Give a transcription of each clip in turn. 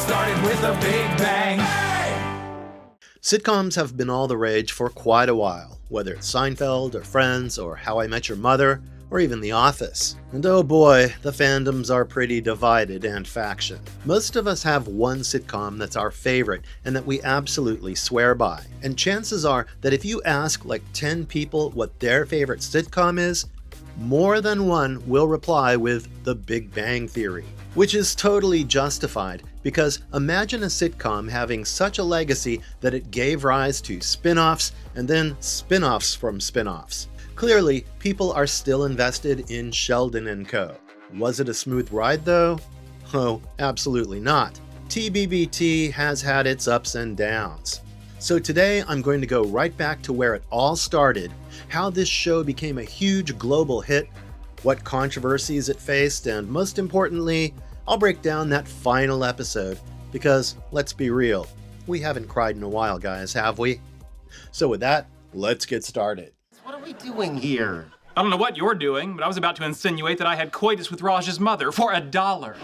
started with a big bang. Sitcoms have been all the rage for quite a while, whether it's Seinfeld or Friends or How I Met Your Mother or even The Office. And oh boy, the fandoms are pretty divided and faction. Most of us have one sitcom that's our favorite and that we absolutely swear by. And chances are that if you ask like 10 people what their favorite sitcom is, more than one will reply with The Big Bang Theory. Which is totally justified, because imagine a sitcom having such a legacy that it gave rise to spin-offs and then spin-offs from spin-offs. Clearly, people are still invested in Sheldon and Co. Was it a smooth ride though? Oh, absolutely not. TBBT has had its ups and downs. So today I'm going to go right back to where it all started, how this show became a huge global hit, what controversies it faced, and most importantly, I'll break down that final episode, because let's be real, we haven't cried in a while, guys, have we? So with that, let's get started. What are we doing here? I don't know what you're doing, but I was about to insinuate that I had coitus with Raj's mother for $1.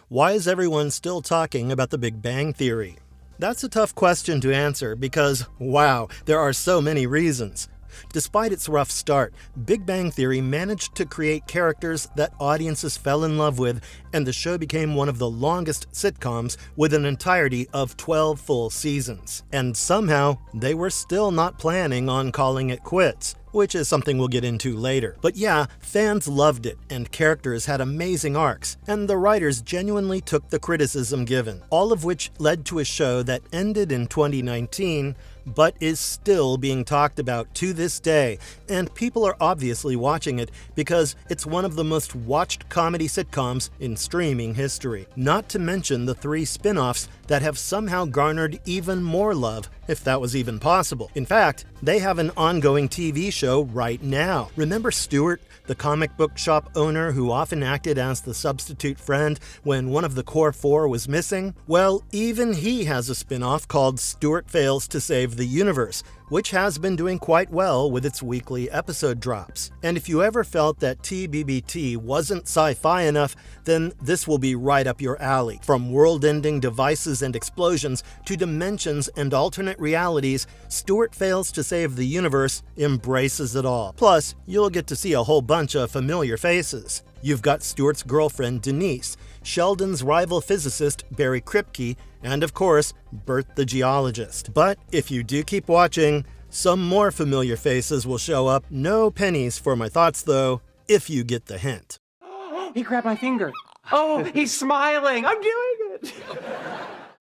Why is everyone still talking about the Big Bang Theory? That's a tough question to answer because, wow, there are so many reasons. Despite its rough start, Big Bang Theory managed to create characters that audiences fell in love with, and the show became one of the longest sitcoms with an entirety of 12 full seasons. And somehow, they were still not planning on calling it quits, which is something we'll get into later. But yeah, fans loved it, and characters had amazing arcs, and the writers genuinely took the criticism given, all of which led to a show that ended in 2019, but is still being talked about to this day, and people are obviously watching it because it's one of the most watched comedy sitcoms in streaming history. Not to mention the 3 spin-offs that have somehow garnered even more love, if that was even possible. In fact, they have an ongoing TV show right now. Remember Stuart, the comic book shop owner who often acted as the substitute friend when one of the core 4 was missing? Well, even he has a spin-off called Stuart Fails to Save the Universe, which has been doing quite well with its weekly episode drops. And if you ever felt that TBBT wasn't sci-fi enough, then this will be right up your alley. From world-ending devices and explosions to dimensions and alternate realities, Stuart Fails to Save the Universe embraces it all. Plus, you'll get to see a whole bunch of familiar faces. You've got Stuart's girlfriend, Denise, Sheldon's rival physicist, Barry Kripke, and of course, Bert the geologist. But if you do keep watching, some more familiar faces will show up. No pennies for my thoughts, though, if you get the hint. He grabbed my finger. Oh, he's smiling. I'm doing it.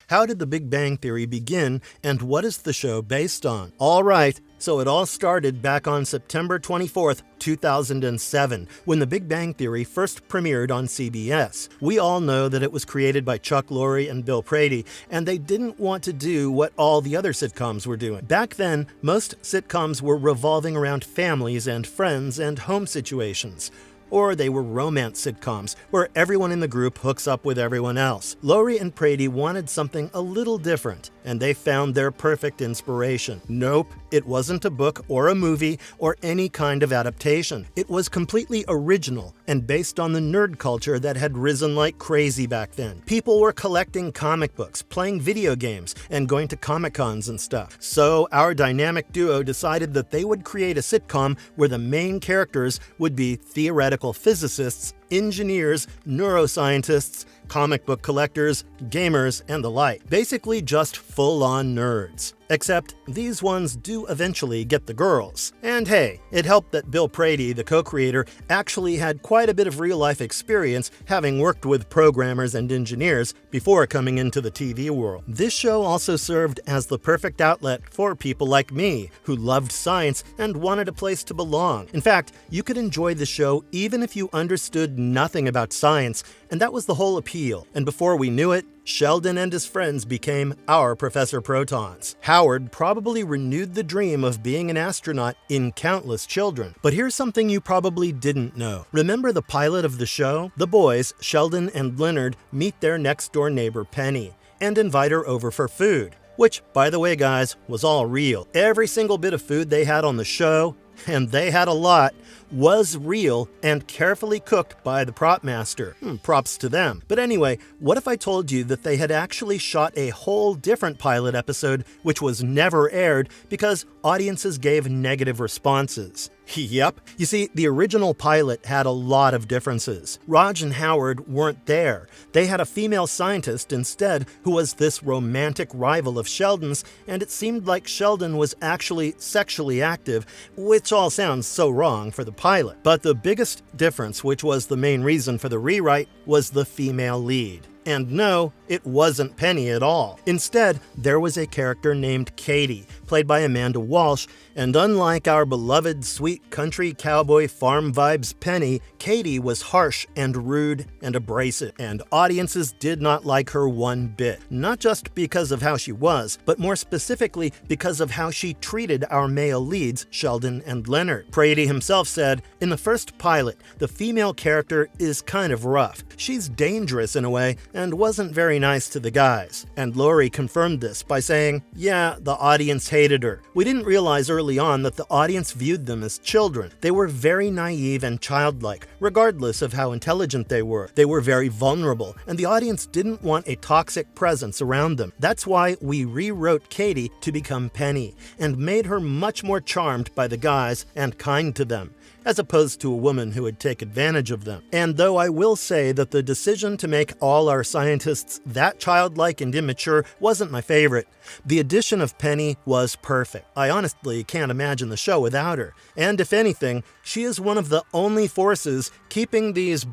How did the Big Bang Theory begin, and what is the show based on? All right, so it all started back on September 24th, 2007, when the Big Bang Theory first premiered on CBS. We all know that it was created by Chuck Lorre and Bill Prady, and they didn't want to do what all the other sitcoms were doing. Back then, most sitcoms were revolving around families and friends and home situations. Or they were romance sitcoms, where everyone in the group hooks up with everyone else. Lorre and Prady wanted something a little different, and they found their perfect inspiration. Nope, it wasn't a book or a movie or any kind of adaptation. It was completely original and based on the nerd culture that had risen like crazy back then. People were collecting comic books, playing video games, and going to Comic-Cons and stuff. So our dynamic duo decided that they would create a sitcom where the main characters would be theoretical physicists, engineers, neuroscientists, comic book collectors, gamers, and the like. Basically just full-on nerds. Except these ones do eventually get the girls. And hey, it helped that Bill Prady, the co-creator, actually had quite a bit of real-life experience having worked with programmers and engineers before coming into the TV world. This show also served as the perfect outlet for people like me, who loved science and wanted a place to belong. In fact, you could enjoy the show even if you understood nothing about science, and that was the whole appeal. And before we knew it, Sheldon and his friends became our Professor Protons. Howard probably renewed the dream of being an astronaut in countless children. But here's something you probably didn't know. Remember the pilot of the show? The boys, Sheldon and Leonard, meet their next-door neighbor Penny and invite her over for food. Which, by the way guys, was all real. Every single bit of food they had on the show and they had a lot, was real and carefully cooked by the prop master. Props to them. But anyway, what if I told you that they had actually shot a whole different pilot episode which was never aired because audiences gave negative responses? Yep. You see, the original pilot had a lot of differences. Raj and Howard weren't there. They had a female scientist instead who was this romantic rival of Sheldon's, and it seemed like Sheldon was actually sexually active, which all sounds so wrong for the pilot. But the biggest difference, which was the main reason for the rewrite, was the female lead. And no, it wasn't Penny at all. Instead, there was a character named Katie, played by Amanda Walsh, and unlike our beloved sweet country cowboy farm vibes Penny, Katie was harsh and rude and abrasive, and audiences did not like her one bit. Not just because of how she was, but more specifically because of how she treated our male leads, Sheldon and Leonard. Brady himself said, "In the first pilot, the female character is kind of rough. She's dangerous in a way, and wasn't very nice to the guys." And Laurie confirmed this by saying, "Yeah, the audience hated her. We didn't realize early on that the audience viewed them as children. They were very naive and childlike, regardless of how intelligent they were. They were very vulnerable, and the audience didn't want a toxic presence around them. That's why we rewrote Katie to become Penny, and made her much more charmed by the guys and kind to them, as opposed to a woman who would take advantage of them." And though I will say that the decision to make all our scientists that childlike and immature wasn't my favorite, the addition of Penny was perfect. I honestly can't imagine the show without her. And if anything, she is one of the only forces keeping these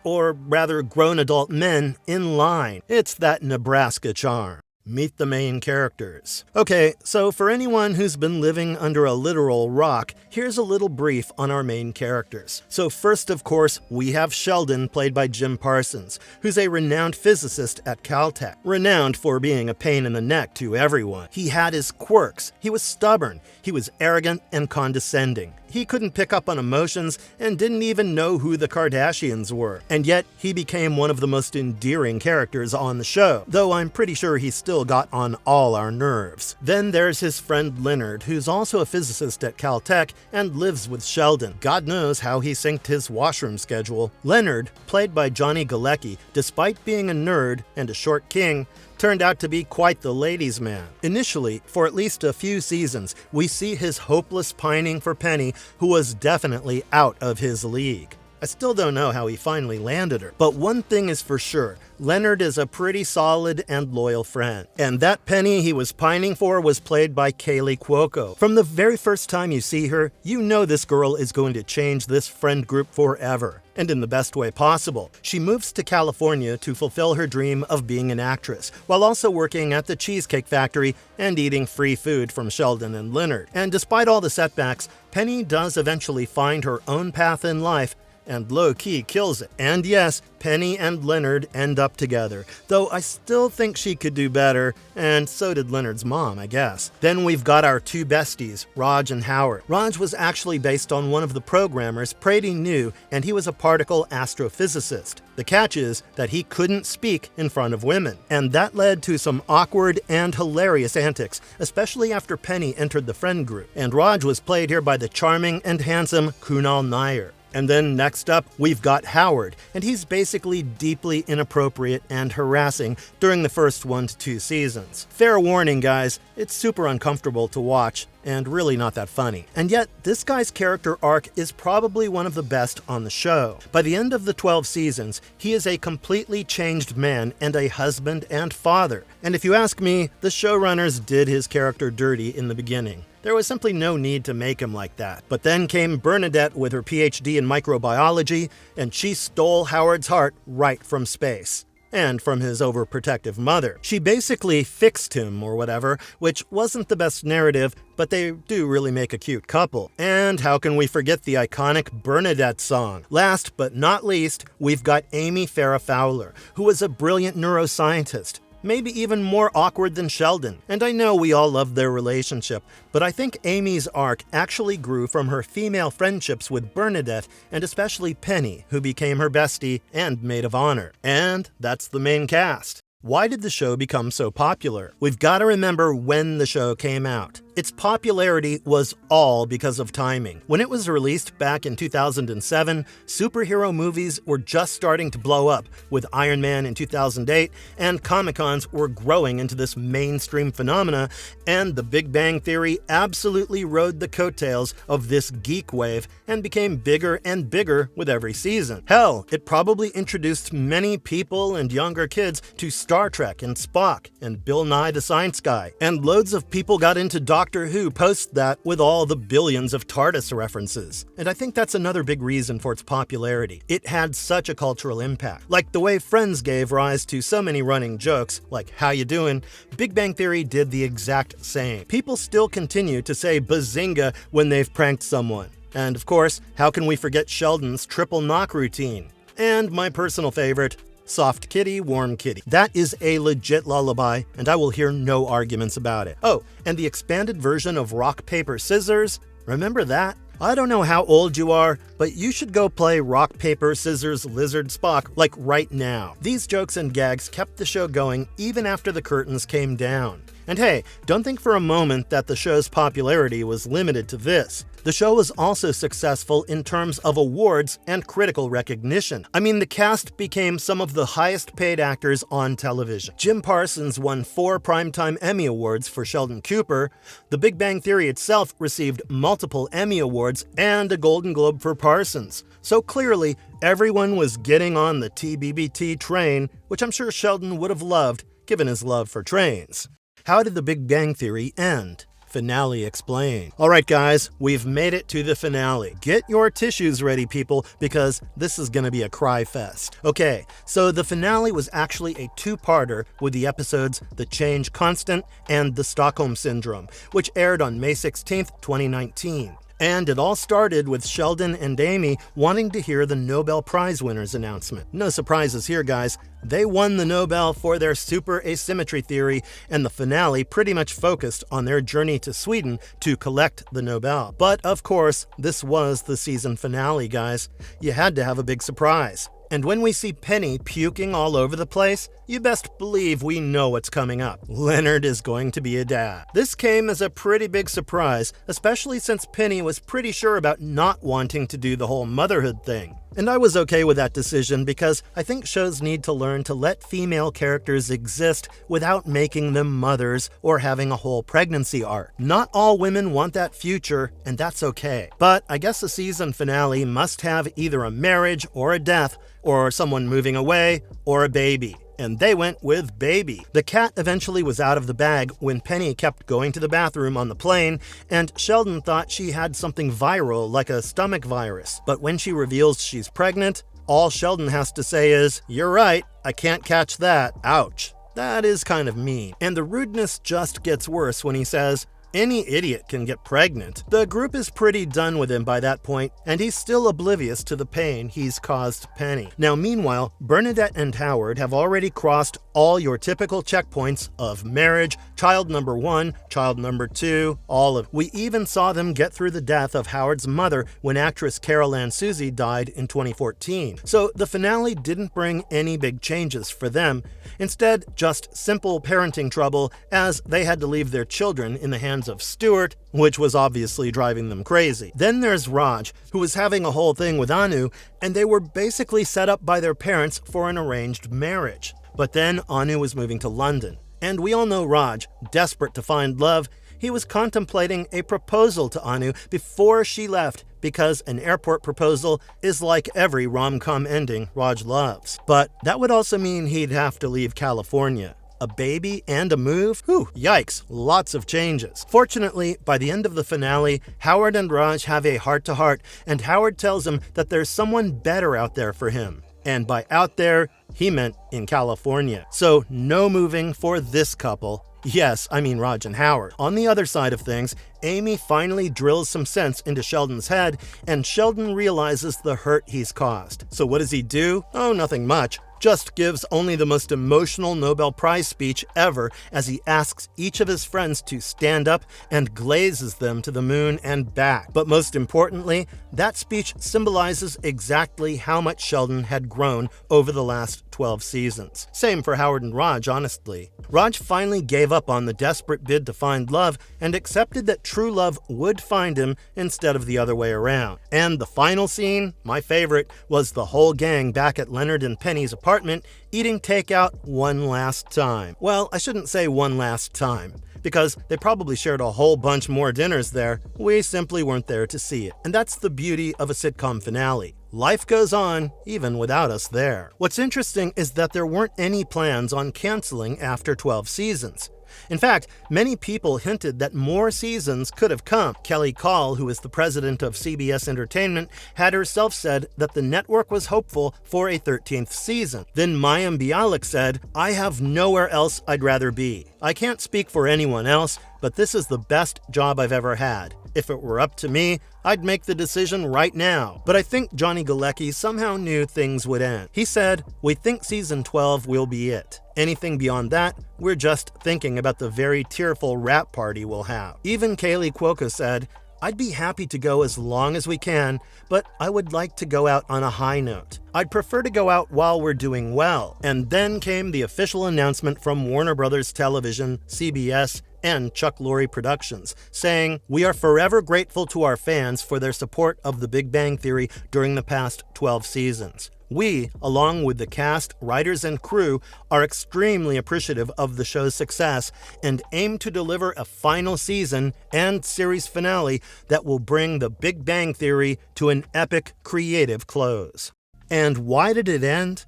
or rather grown adult men in line. It's that Nebraska charm. Meet the main characters. Okay, so for anyone who's been living under a literal rock, here's a little brief on our main characters. So first, of course, we have Sheldon, played by Jim Parsons, who's a renowned physicist at Caltech, renowned for being a pain in the neck to everyone. He had his quirks. He was stubborn. He was arrogant and condescending. He couldn't pick up on emotions and didn't even know who the Kardashians were. And yet, he became one of the most endearing characters on the show, though I'm pretty sure he still got on all our nerves. Then there's his friend Leonard, who's also a physicist at Caltech and lives with Sheldon. God knows how he synced his washroom schedule. Leonard, played by Johnny Galecki, despite being a nerd and a short king, turned out to be quite the ladies' man. Initially, for at least a few seasons, we see his hopeless pining for Penny, who was definitely out of his league. I still don't know how he finally landed her. But one thing is for sure, Leonard is a pretty solid and loyal friend. And that Penny he was pining for was played by Kaylee Cuoco. From the very first time you see her, you know this girl is going to change this friend group forever. And in the best way possible. She moves to California to fulfill her dream of being an actress, while also working at the Cheesecake Factory and eating free food from Sheldon and Leonard. And despite all the setbacks, Penny does eventually find her own path in life, and low-key kills it. And yes, Penny and Leonard end up together, though I still think she could do better, and so did Leonard's mom, I guess. Then we've got our two besties, Raj and Howard. Raj was actually based on one of the programmers Brady knew, and he was a particle astrophysicist. The catch is that he couldn't speak in front of women, and that led to some awkward and hilarious antics, especially after Penny entered the friend group. And Raj was played here by the charming and handsome Kunal Nair. And then next up, we've got Howard, and he's basically deeply inappropriate and harassing during the first 1 to 2 seasons. Fair warning, guys, it's super uncomfortable to watch and really not that funny. And yet, this guy's character arc is probably one of the best on the show. By the end of the 12 seasons, he is a completely changed man and a husband and father. And if you ask me, the showrunners did his character dirty in the beginning. There was simply no need to make him like that. But then came Bernadette with her PhD in microbiology, and she stole Howard's heart right from space. And from his overprotective mother. She basically fixed him or whatever, which wasn't the best narrative, but they do really make a cute couple. And how can we forget the iconic Bernadette song? Last but not least, we've got Amy Farrah Fowler, who was a brilliant neuroscientist. Maybe even more awkward than Sheldon. And I know we all love their relationship, but I think Amy's arc actually grew from her female friendships with Bernadette, and especially Penny, who became her bestie and maid of honor. And that's the main cast. Why did the show become so popular? We've got to remember when the show came out. Its popularity was all because of timing. When it was released back in 2007, superhero movies were just starting to blow up, with Iron Man in 2008, and Comic-Cons were growing into this mainstream phenomena, and The Big Bang Theory absolutely rode the coattails of this geek wave and became bigger and bigger with every season. Hell, it probably introduced many people and younger kids to Star Trek and Spock and Bill Nye the Science Guy, and loads of people got into Doctor Who post that with all the billions of TARDIS references. And I think that's another big reason for its popularity. It had such a cultural impact. Like the way Friends gave rise to so many running jokes, like "How you doing?" Big Bang Theory did the exact same. People still continue to say "bazinga" when they've pranked someone. And of course, how can we forget Sheldon's triple knock routine? And my personal favorite, soft kitty, warm kitty. That is a legit lullaby, and I will hear no arguments about it. Oh, and the expanded version of rock, paper, scissors, remember that? I don't know how old you are, but you should go play rock, paper, scissors, lizard, Spock, like right now. These jokes and gags kept the show going even after the curtains came down. And hey, don't think for a moment that the show's popularity was limited to this. The show was also successful in terms of awards and critical recognition. I mean, the cast became some of the highest paid actors on television. Jim Parsons won 4 Primetime Emmy Awards for Sheldon Cooper. The Big Bang Theory itself received multiple Emmy Awards and a Golden Globe for Parsons. So clearly, everyone was getting on the TBBT train, which I'm sure Sheldon would have loved, given his love for trains. How did The Big Bang Theory end? Finale explained. Alright guys, we've made it to the finale. Get your tissues ready, people, because this is gonna be a cry fest. Okay, so the finale was actually a 2-parter with the episodes The Change Constant and The Stockholm Syndrome, which aired on May 16th, 2019. And it all started with Sheldon and Amy wanting to hear the Nobel Prize winners announcement. No surprises here, guys. They won the Nobel for their super asymmetry theory, and the finale pretty much focused on their journey to Sweden to collect the Nobel. But of course, this was the season finale, guys. You had to have a big surprise. And when we see Penny puking all over the place, you best believe we know what's coming up. Leonard is going to be a dad. This came as a pretty big surprise, especially since Penny was pretty sure about not wanting to do the whole motherhood thing. And I was okay with that decision because I think shows need to learn to let female characters exist without making them mothers or having a whole pregnancy arc. Not all women want that future, and that's okay. But I guess a season finale must have either a marriage or a death, or someone moving away, or a baby. And they went with baby. The cat eventually was out of the bag when Penny kept going to the bathroom on the plane, and Sheldon thought she had something viral like a stomach virus. But when she reveals she's pregnant, all Sheldon has to say is, "You're right, I can't catch that, ouch." That is kind of mean. And the rudeness just gets worse when he says, "Any idiot can get pregnant." The group is pretty done with him by that point, and he's still oblivious to the pain he's caused Penny. Now, meanwhile, Bernadette and Howard have already crossed all your typical checkpoints of marriage, child number 1, child number 2, all of it. We even saw them get through the death of Howard's mother when actress Carol Ann Susie died in 2014. So the finale didn't bring any big changes for them. Instead, just simple parenting trouble as they had to leave their children in the hands of Stuart, which was obviously driving them crazy. Then there's Raj, who was having a whole thing with Anu, and they were basically set up by their parents for an arranged marriage. But then Anu was moving to London. And we all know Raj, desperate to find love, he was contemplating a proposal to Anu before she left, because an airport proposal is like every rom-com ending Raj loves. But that would also mean he'd have to leave California. A baby and a move? Whew, yikes, lots of changes. Fortunately, by the end of the finale, Howard and Raj have a heart-to-heart, and Howard tells him that there's someone better out there for him. And by out there, he meant in California. So no moving for this couple. Yes, I mean Raj and Howard. On the other side of things, Amy finally drills some sense into Sheldon's head, and Sheldon realizes the hurt he's caused. So what does he do? Oh, nothing much. Just gives only the most emotional Nobel Prize speech ever as he asks each of his friends to stand up and glazes them to the moon and back. But most importantly, that speech symbolizes exactly how much Sheldon had grown over the last 12 seasons. Same for Howard and Raj, honestly. Raj finally gave up on the desperate bid to find love and accepted that true love would find him instead of the other way around. And the final scene, my favorite, was the whole gang back at Leonard and Penny's apartment eating takeout one last time. Well, I shouldn't say one last time, because they probably shared a whole bunch more dinners there. We simply weren't there to see it. And that's the beauty of a sitcom finale. Life goes on, even without us there. What's interesting is that there weren't any plans on canceling after 12 seasons. In fact, many people hinted that more seasons could have come. Kelly Call, who is the president of CBS Entertainment, had herself said that the network was hopeful for a 13th season. Then Mayim Bialik said, "I have nowhere else I'd rather be. I can't speak for anyone else, but this is the best job I've ever had. If it were up to me, I'd make the decision right now." But I think Johnny Galecki somehow knew things would end. He said, "We think season 12 will be it. Anything beyond that, we're just thinking about the very tearful wrap party we'll have." Even Kaylee Cuoco said, "I'd be happy to go as long as we can, but I would like to go out on a high note. I'd prefer to go out while we're doing well." And then came the official announcement from Warner Brothers Television, CBS, and Chuck Lorre Productions, saying, "We are forever grateful to our fans for their support of The Big Bang Theory during the past 12 seasons. We, along with the cast, writers, and crew, are extremely appreciative of the show's success and aim to deliver a final season and series finale that will bring The Big Bang Theory to an epic creative close." And why did it end?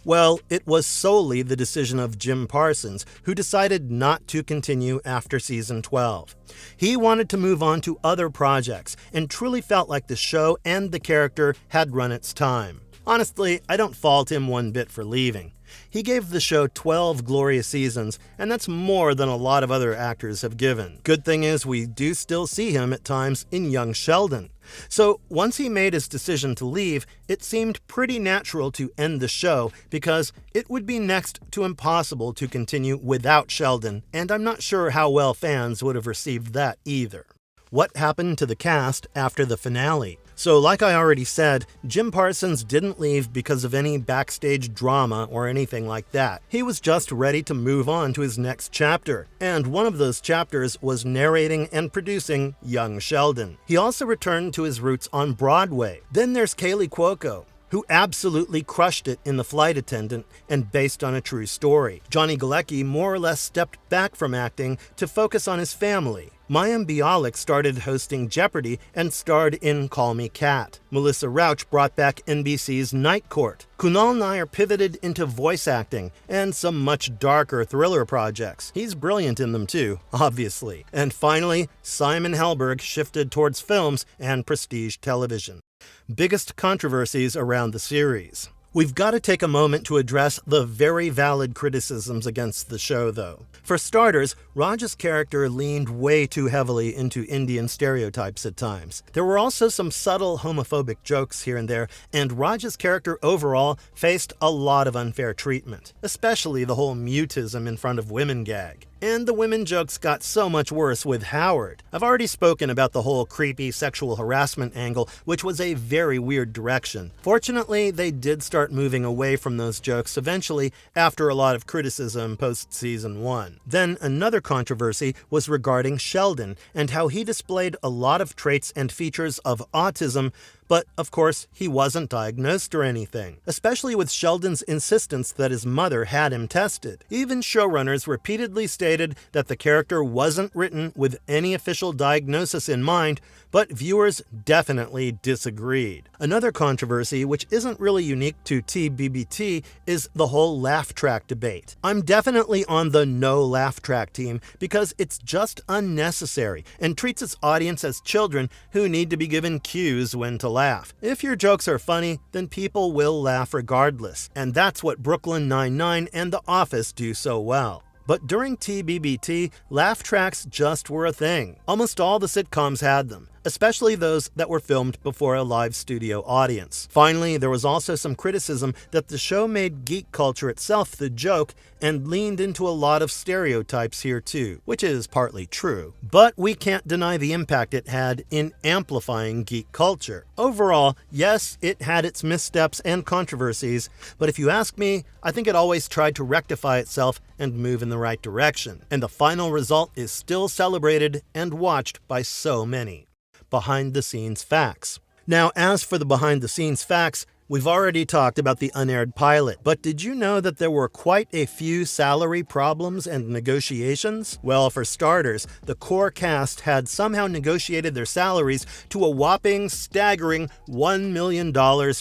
Well, it was solely the decision of Jim Parsons, who decided not to continue after season 12. He wanted to move on to other projects and truly felt like the show and the character had run its time. Honestly, I don't fault him one bit for leaving. He gave the show 12 glorious seasons, and that's more than a lot of other actors have given. Good thing is we do still see him at times in young Sheldon. So once he made his decision to leave, it seemed pretty natural to end the show because it would be next to impossible to continue without Sheldon, and I'm not sure how well fans would have received that either. What happened to the cast after the finale? So like I already said, Jim Parsons didn't leave because of any backstage drama or anything like that. He was just ready to move on to his next chapter, and one of those chapters was narrating and producing young Sheldon. He also returned to his roots on Broadway. Then there's Kaylee Cuoco, who absolutely crushed it in The Flight Attendant and based on a true story. Johnny Galecki more or less stepped back from acting to focus on his family. Mayim Bialik started hosting Jeopardy and starred in Call Me Kat. Melissa Rauch brought back NBC's Night Court. Kunal Nair pivoted into voice acting and some much darker thriller projects. He's brilliant in them too, obviously. And finally, Simon Helberg shifted towards films and prestige television. Biggest controversies around the series. We've got to take a moment to address the very valid criticisms against the show, though. For starters, Raj's character leaned way too heavily into Indian stereotypes at times. There were also some subtle homophobic jokes here and there, and Raj's character overall faced a lot of unfair treatment, especially the whole mutism in front of women gag. And the women jokes got so much worse with Howard. I've already spoken about the whole creepy sexual harassment angle, which was a very weird direction. Fortunately, they did start moving away from those jokes eventually after a lot of criticism post-season 1. Then another controversy was regarding Sheldon and how he displayed a lot of traits and features of autism, but of course he wasn't diagnosed or anything, especially with Sheldon's insistence that his mother had him tested. Even showrunners repeatedly stated that the character wasn't written with any official diagnosis in mind, but viewers definitely disagreed. Another controversy, which isn't really unique to TBBT, is the whole laugh track debate. I'm definitely on the no laugh track team because it's just unnecessary and treats its audience as children who need to be given cues when to laugh. If your jokes are funny, then people will laugh regardless, and that's what Brooklyn Nine-Nine and The Office do so well. But during TBBT, laugh tracks just were a thing. Almost all the sitcoms had them. especially those that were filmed before a live studio audience. Finally, there was also some criticism that the show made geek culture itself the joke and leaned into a lot of stereotypes here too, which is partly true. But we can't deny the impact it had in amplifying geek culture. Overall, yes, it had its missteps and controversies, but if you ask me, I think it always tried to rectify itself and move in the right direction. And the final result is still celebrated and watched by so many. Behind-the-scenes facts. Now, as for the behind-the-scenes facts, we've already talked about the unaired pilot, but did you know that there were quite a few salary problems and negotiations? Well, for starters, the core cast had somehow negotiated their salaries to a whopping, staggering $1 million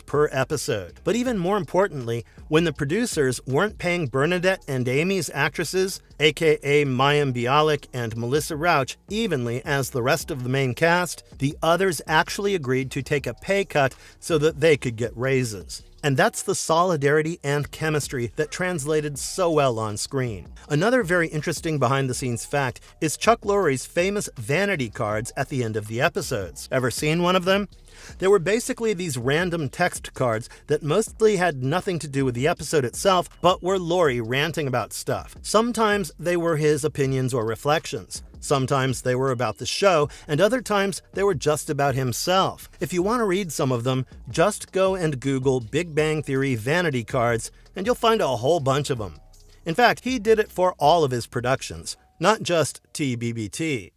per episode. But even more importantly, when the producers weren't paying Bernadette and Amy's actresses, aka Mayim Bialik and Melissa Rauch, evenly as the rest of the main cast, the others actually agreed to take a pay cut so that they could get raises. And that's the solidarity and chemistry that translated so well on screen. Another very interesting behind-the-scenes fact is Chuck Lorre's famous vanity cards at the end of the episodes. Ever seen one of them? They were basically these random text cards that mostly had nothing to do with the episode itself, but were Lorre ranting about stuff. Sometimes they were his opinions or reflections. Sometimes they were about the show, and other times they were just about himself. If you want to read some of them, just go and Google Big Bang Theory vanity cards, and you'll find a whole bunch of them. In fact, he did it for all of his productions, not just TBBT.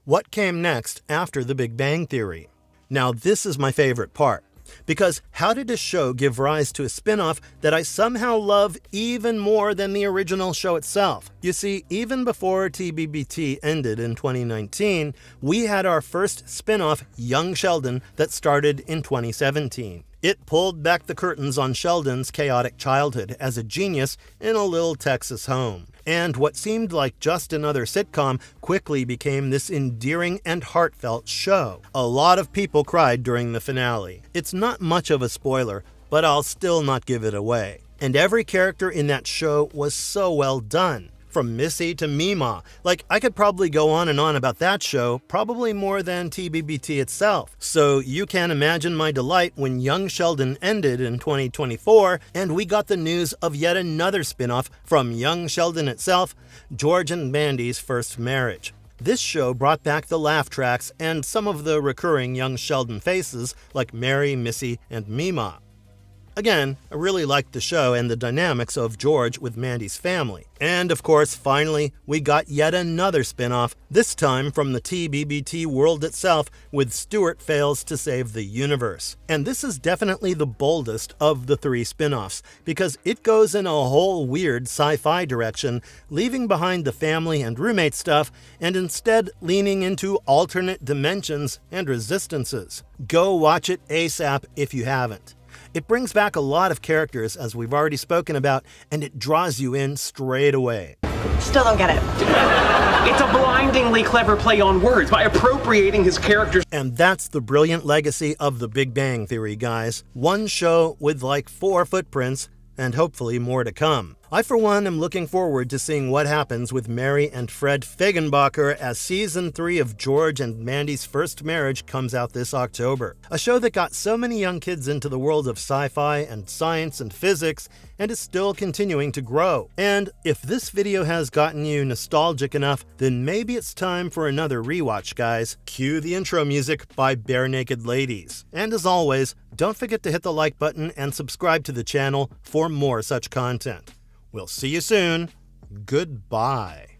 What came next after the Big Bang Theory? Now, this is my favorite part. Because how did a show give rise to a spin-off that I somehow love even more than the original show itself? You see, even before TBBT ended in 2019, we had our first spin-off, Young Sheldon, that started in 2017. It pulled back the curtains on Sheldon's chaotic childhood as a genius in a little Texas home. And what seemed like just another sitcom quickly became this endearing and heartfelt show. A lot of people cried during the finale. It's not much of a spoiler, but I'll still not give it away. And every character in that show was so well done. From Missy to Mima. Like, I could probably go on and on about that show, probably more than TBBT itself. So you can imagine my delight when Young Sheldon ended in 2024, and we got the news of yet another spin-off from Young Sheldon itself, George and Mandy's first marriage. This show brought back the laugh tracks and some of the recurring Young Sheldon faces like Mary, Missy, and Mima. Again, I really liked the show and the dynamics of George with Mandy's family. And of course, finally, we got yet another spin-off, this time from the TBBT world itself, with Stuart Fails to Save the Universe. And this is definitely the boldest of the three spin-offs, because it goes in a whole weird sci-fi direction, leaving behind the family and roommate stuff, and instead leaning into alternate dimensions and resistances. Go watch it ASAP if you haven't. It brings back a lot of characters, as we've already spoken about, and it draws you in straight away. Still don't get it. It's a blindingly clever play on words by appropriating his characters. And that's the brilliant legacy of the Big Bang Theory, guys. One show with like 4 footprints, and hopefully more to come. I, for one, am looking forward to seeing what happens with Mary and Fred Feigenbacher as Season 3 of George and Mandy's First Marriage comes out this October. A show that got so many young kids into the world of sci-fi and science and physics, and is still continuing to grow. And if this video has gotten you nostalgic enough, then maybe it's time for another rewatch, guys. Cue the intro music by Bare Naked Ladies. And as always, don't forget to hit the like button and subscribe to the channel for more such content. We'll see you soon. Goodbye.